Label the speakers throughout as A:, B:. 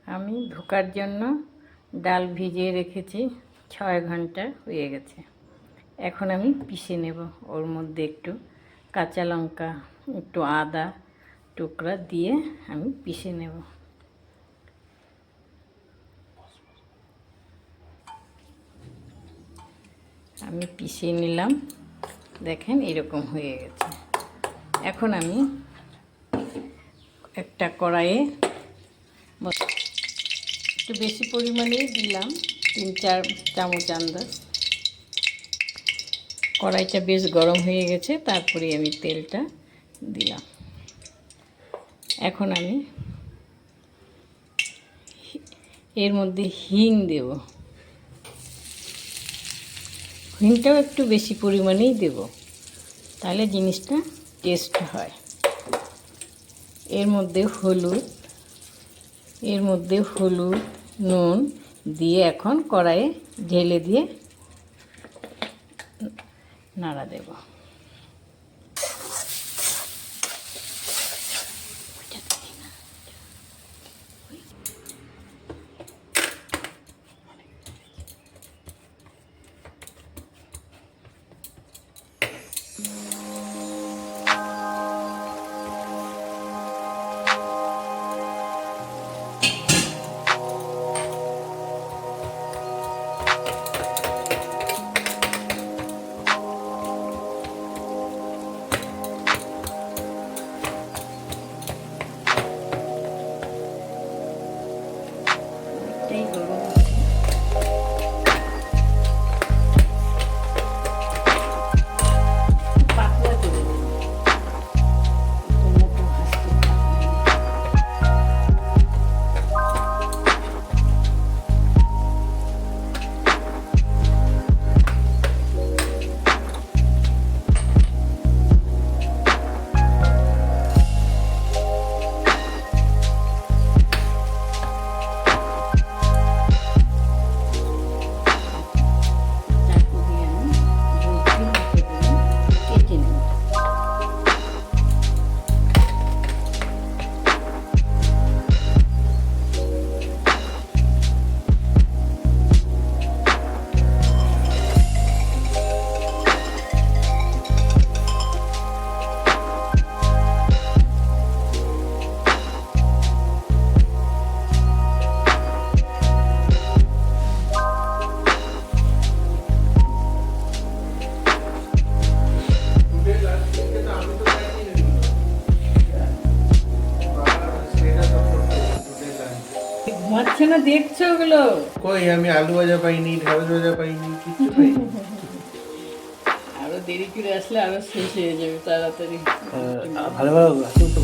A: আমি ধোকার জন্য ডাল ভিজিয়ে রেখেছি 6 ঘন্টা হয়ে গেছে। এখন আমি পিষে নেব। ওর মধ্যে একটু কাঁচা লঙ্কা, একটু আদা টুকরা দিয়ে আমি পিষে নেব। আমি পিষে নিলাম, দেখেন এরকম হয়ে গেছে। এখন আমি একটা কড়াইয়ে একটু বেশি পরিমাণেই দিলাম, 3-4 চামচ আন্দাজ। কড়াইটা বেশ গরম হয়ে গেছে, তারপরে আমি তেলটা দিলাম। এখন আমি এর মধ্যে হিং দেব। হিংটাও একটু বেশি পরিমাণেই দেব, তাহলে জিনিসটা টেস্ট হয়। এর মধ্যে হলুদ, নুন দিয়ে এখন কড়াইয়ে ঢেলে দিয়ে নাড়া দেব। ঘুমাচ্ছে না, দেখছো ওগুলো?
B: কই আমি আলু ভাজা পাইনি, ঢেঁড়স ভাজা পাইনি, কিছু পাইনি।
A: আরো দেরি করে আসলে আরো শেষ হয়ে যাবে তাড়াতাড়ি।
B: ভালো ভালো আসুন তো।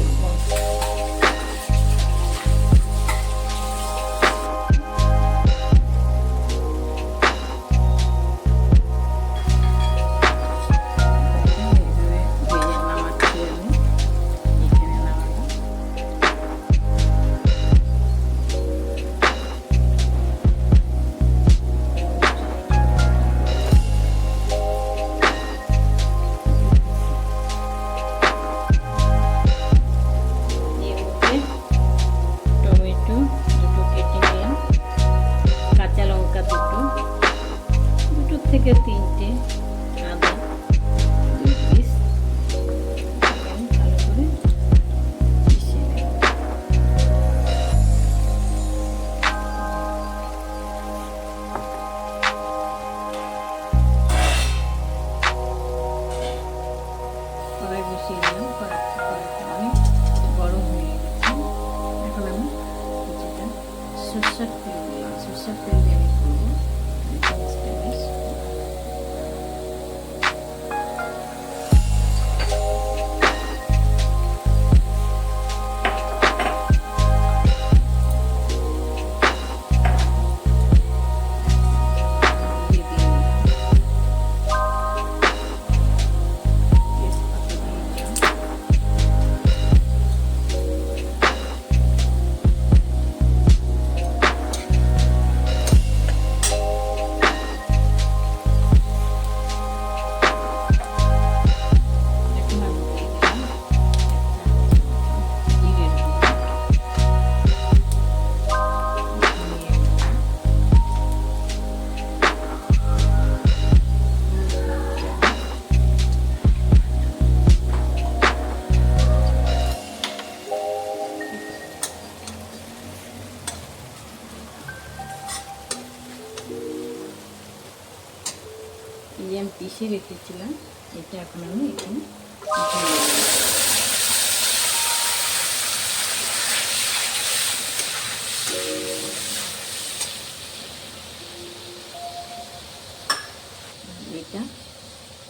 A: থেকে 3টে আদা, 2 পিস ভালো করে মিশিয়ে নেব। কড়াই বসিয়ে দিলাম, কড়াইটা অনেক গরম হয়ে গেছে। এখন আমি কিছুটা সরষের তেল দিলাম। সরষের তেল দিয়ে আমি করবো পিষে রেখেছিলাম এটা এখন আমি এখানে ঢেলে দেব।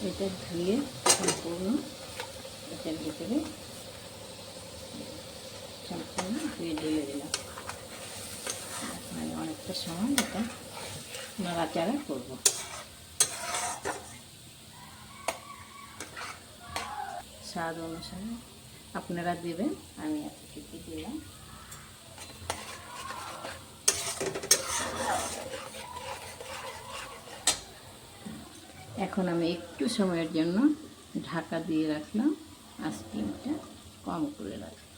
A: এটা ধুয়ে সম্পূর্ণ এটার ভিতরে সম্পূর্ণ ধুয়ে ঢেলে দিলাম। আমি অনেকটা সময় এটা নাড়াচাড়া করবো। স্বাদ অনুসারে আপনারা দেবেন, আমি এতটুকু দিলাম। এখন আমি একটু সময়ের জন্য ঢাকা দিয়ে রাখলাম, স্টিমটা কম করে রাখলাম।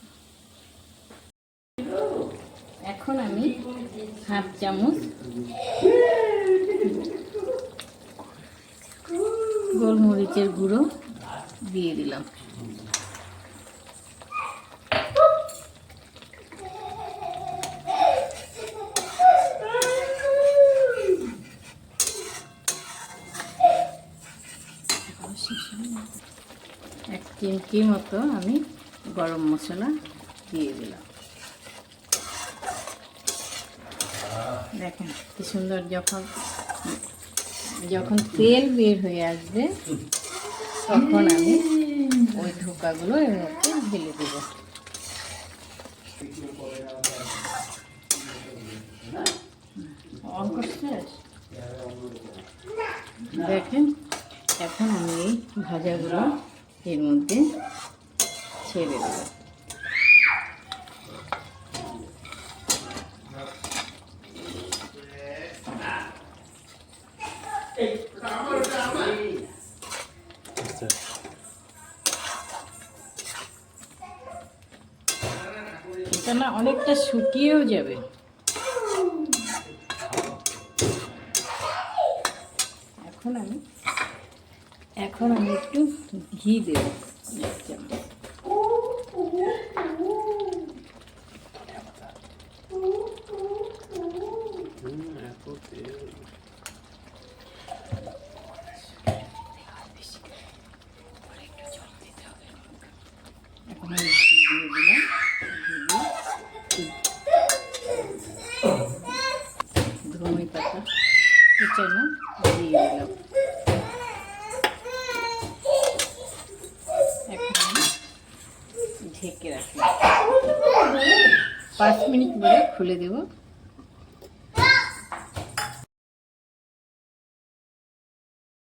A: এখন আমি হাফ চামচ গোলমরিচের গুঁড়ো দিয়ে দিলাম। এক চিমটি মতো আমি গরম মশলা দিয়ে দিলাম। দেখেন কি সুন্দর, যখন তেল বের হয়ে আসবে তখন আমি ওই ধোকাগুলো এর মধ্যে ঢেলে দেবো। দেখেন এখন আমি এই ভাজাগুলো এর মধ্যে ছেড়ে দেব। এটা না অনেকটা শুকিয়েও যাবে। এখন আমি একটু ঘি দেব। এখন আমি ঘি দিয়ে দিলাম, ধনে পাতা কুচানো দিয়ে দিলাম। এখন আমি ঢেকে রাখলাম, 5 মিনিট পরে খুলে দেব।